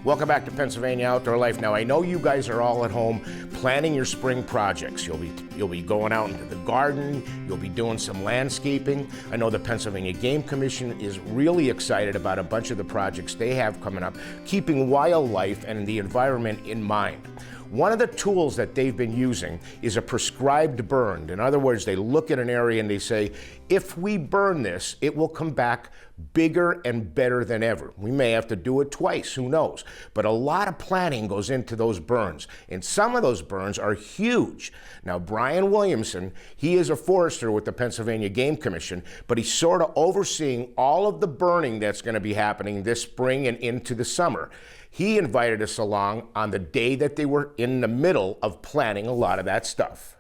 Welcome back to Pennsylvania Outdoor Life. Now, I know you guys are all at home planning your spring projects. You'll be going out into the garden, you'll be doing some landscaping. I know the Pennsylvania Game Commission is really excited about a bunch of the projects they have coming up, keeping wildlife and the environment in mind. One of the tools that they've been using is a prescribed burn. In other words, they look at an area and they say, if we burn this, it will come back bigger and better than ever. We may have to do it twice, who knows? But a lot of planning goes into those burns, and some of those burns are huge. Now, Brian Williamson, he is a forester with the Pennsylvania Game Commission, but he's sort of overseeing all of the burning that's going to be happening this spring and into the summer. He invited us along on the day that they were in the middle of planning a lot of that stuff.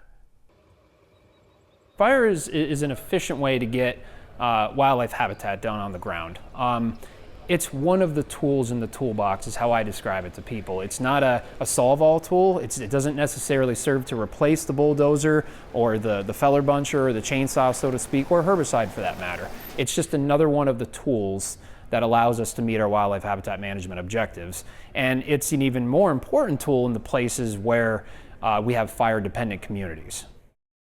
Fire is an efficient way to get wildlife habitat down on the ground. It's one of the tools in the toolbox is how I describe it to people. It's not a solve-all tool. It doesn't necessarily serve to replace the bulldozer or the feller buncher or the chainsaw, so to speak, or herbicide for that matter. It's just another one of the tools that allows us to meet our wildlife habitat management objectives. And it's an even more important tool in the places where we have fire-dependent communities.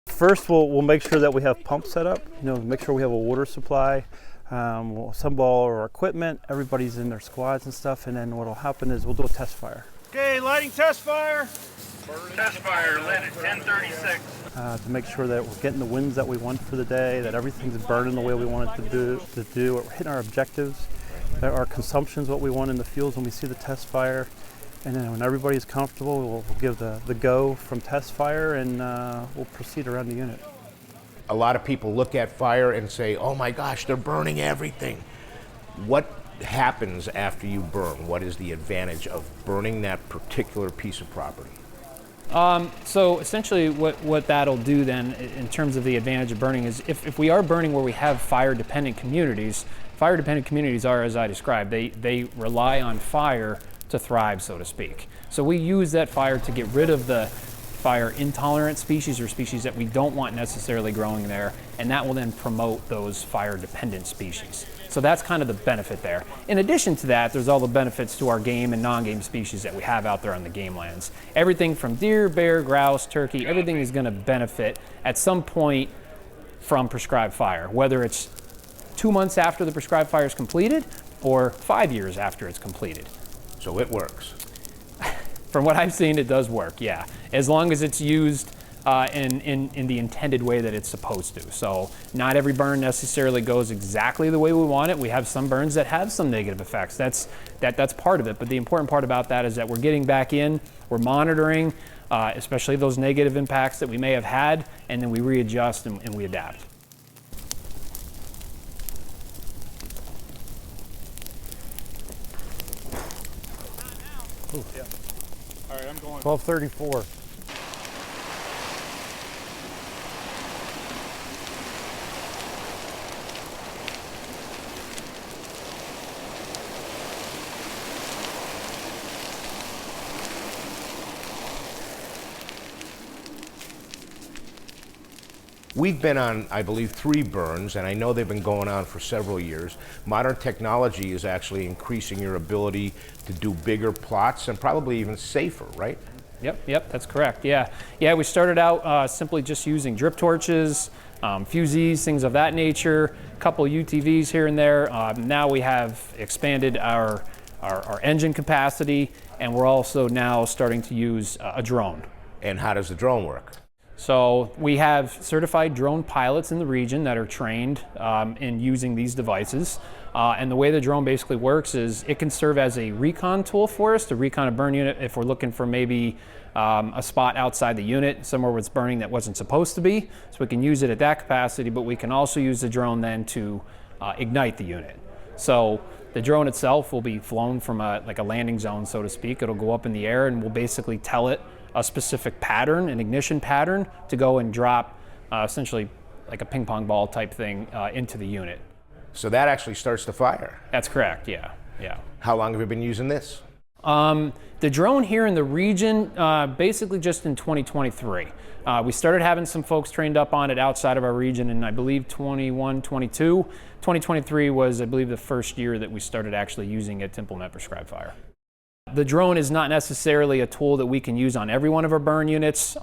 First, we'll make sure that we have pumps set up, make sure we have a water supply. We'll assemble all our equipment, everybody's in their squads and stuff, and then what'll happen is we'll do a test fire. Okay, lighting test fire. Test fire lit at 10:36. To make sure that we're getting the winds that we want for the day, that everything's burning the way we want it to do, we're hitting our objectives, that our consumption's what we want in the fields when we see the test fire. And then when everybody's comfortable, we'll give the go from test fire, and we'll proceed around the unit. A lot of people look at fire and say, oh my gosh, they're burning everything. What happens after you burn? What is the advantage of burning that particular piece of property? So essentially what that'll do then in terms of the advantage of burning is if we are burning where we have fire-dependent communities are, as I described, they rely on fire to thrive, so to speak. So we use that fire to get rid of the fire-intolerant species or species that we don't want necessarily growing there, and that will then promote those fire-dependent species. So that's kind of the benefit there. In addition to that, there's all the benefits to our game and non-game species that we have out there on the game lands. Everything from deer, bear, grouse, turkey, everything is going to benefit at some point from prescribed fire, whether it's 2 months after the prescribed fire is completed or 5 years after it's completed. So it works. From what I've seen, it does work, yeah. As long as it's used in the intended way that it's supposed to. So not every burn necessarily goes exactly the way we want it. We have some burns that have some negative effects. That's part of it. But the important part about that is that we're getting back in, we're monitoring, especially those negative impacts that we may have had, and then we readjust and we adapt. Ooh. Yeah. All right, I'm going. 1234. We've been on, I believe, 3 burns, and I know they've been going on for several years. Modern technology is actually increasing your ability to do bigger plots and probably even safer, right? Yep, that's correct, yeah. Yeah, we started out simply just using drip torches, fusees, things of that nature, a couple UTVs here and there. Now we have expanded our engine capacity, and we're also now starting to use a drone. And how does the drone work? So we have certified drone pilots in the region that are trained in using these devices. And the way the drone basically works is it can serve as a recon tool for us to recon a burn unit if we're looking for maybe a spot outside the unit, somewhere where it's burning that wasn't supposed to be. So we can use it at that capacity, but we can also use the drone then to ignite the unit. So the drone itself will be flown from like a landing zone, so to speak. It'll go up in the air and we'll basically tell it a specific pattern, an ignition pattern, to go and drop essentially like a ping pong ball type thing into the unit. So that actually starts the fire? That's correct, yeah. How long have you been using this? The drone here in the region, basically just in 2023. We started having some folks trained up on it outside of our region in, I believe, 21, 22. 2023 was, I believe, the first year that we started actually using it to implement prescribed fire. The drone is not necessarily a tool that we can use on every one of our burn units.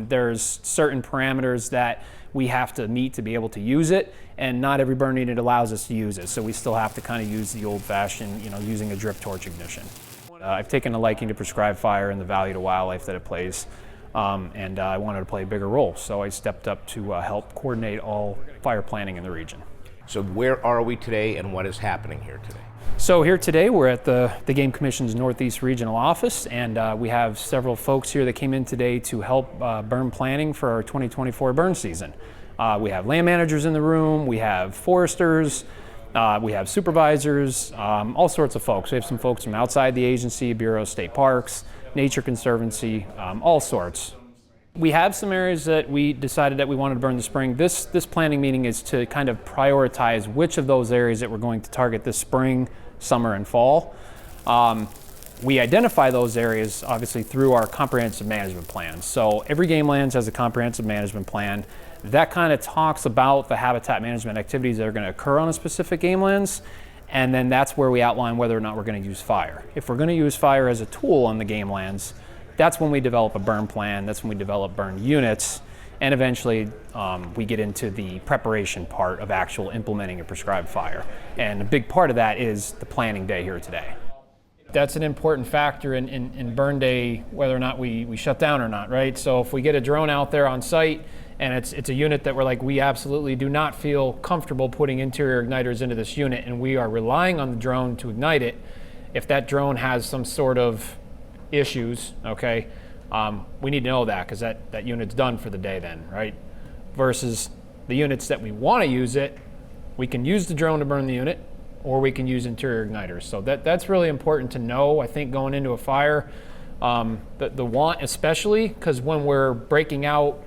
There's certain parameters that we have to meet to be able to use it, and not every burn unit allows us to use it. So we still have to kind of use the old-fashioned, using a drip torch ignition. I've taken a liking to prescribed fire and the value to wildlife that it plays, and I wanted to play a bigger role. So I stepped up to help coordinate all fire planning in the region. So where are we today and what is happening here today? So here today we're at the Game Commission's Northeast Regional Office, and we have several folks here that came in today to help burn planning for our 2024 burn season. We have land managers in the room, we have foresters, we have supervisors, all sorts of folks. We have some folks from outside the agency, Bureau of State Parks, Nature Conservancy, all sorts. We have some areas that we decided that we wanted to burn this spring. This planning meeting is to kind of prioritize which of those areas that we're going to target this spring, summer, and fall. We identify those areas obviously through our comprehensive management plan. So every game lands has a comprehensive management plan that kind of talks about the habitat management activities that are going to occur on a specific game lands, and then that's where we outline whether or not we're going to use fire. If we're going to use fire as a tool on the game lands, that's when we develop a burn plan, that's when we develop burn units, and eventually we get into the preparation part of actual implementing a prescribed fire. And a big part of that is the planning day here today. That's an important factor in burn day, whether or not we shut down or not, right? So if we get a drone out there on site and it's a unit that we're like, we absolutely do not feel comfortable putting interior igniters into this unit, and we are relying on the drone to ignite it, if that drone has some sort of issues, okay, we need to know that, because that unit's done for the day then, right? Versus the units that we want to use it, we can use the drone to burn the unit, or we can use interior igniters. So that's really important to know, I think, going into a fire. The want especially, because when we're breaking out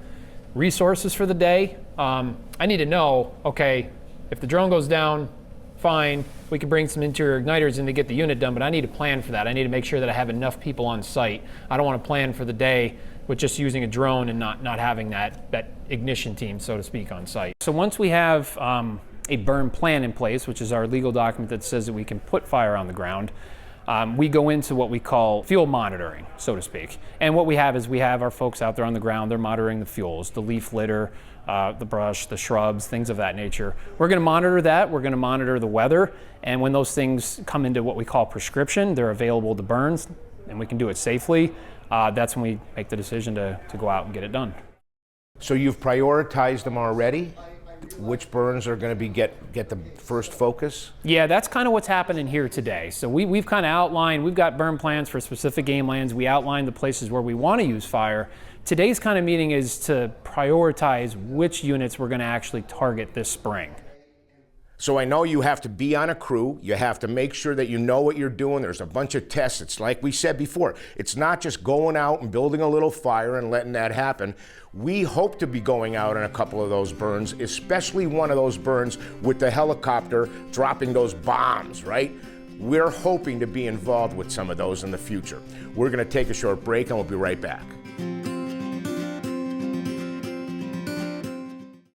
resources for the day, I need to know, okay, if the drone goes down, fine, we can bring some interior igniters in to get the unit done, but I need to plan for that. I need to make sure that I have enough people on site. I don't want to plan for the day with just using a drone and not having that ignition team, so to speak, on site. So once we have a burn plan in place, which is our legal document that says that we can put fire on the ground, we go into what we call field monitoring, so to speak. And what we have is we have our folks out there on the ground, they're monitoring the fuels, the leaf litter, the brush, the shrubs, things of that nature. We're going to monitor that, we're going to monitor the weather, and when those things come into what we call prescription, they're available to burn, and we can do it safely, that's when we make the decision to go out and get it done. So you've prioritized them already? Which burns are going to get the first focus? Yeah, that's kind of what's happening here today. So we've kind of outlined, we've got burn plans for specific game lands. We outlined the places where we want to use fire. Today's kind of meeting is to prioritize which units we're going to actually target this spring. So I know you have to be on a crew, you have to make sure that you know what you're doing, there's a bunch of tests. It's like we said before, it's not just going out and building a little fire and letting that happen. We hope to be going out on a couple of those burns, especially one of those burns with the helicopter dropping those bombs, right? We're hoping to be involved with some of those in the future. We're going to take a short break and we'll be right back.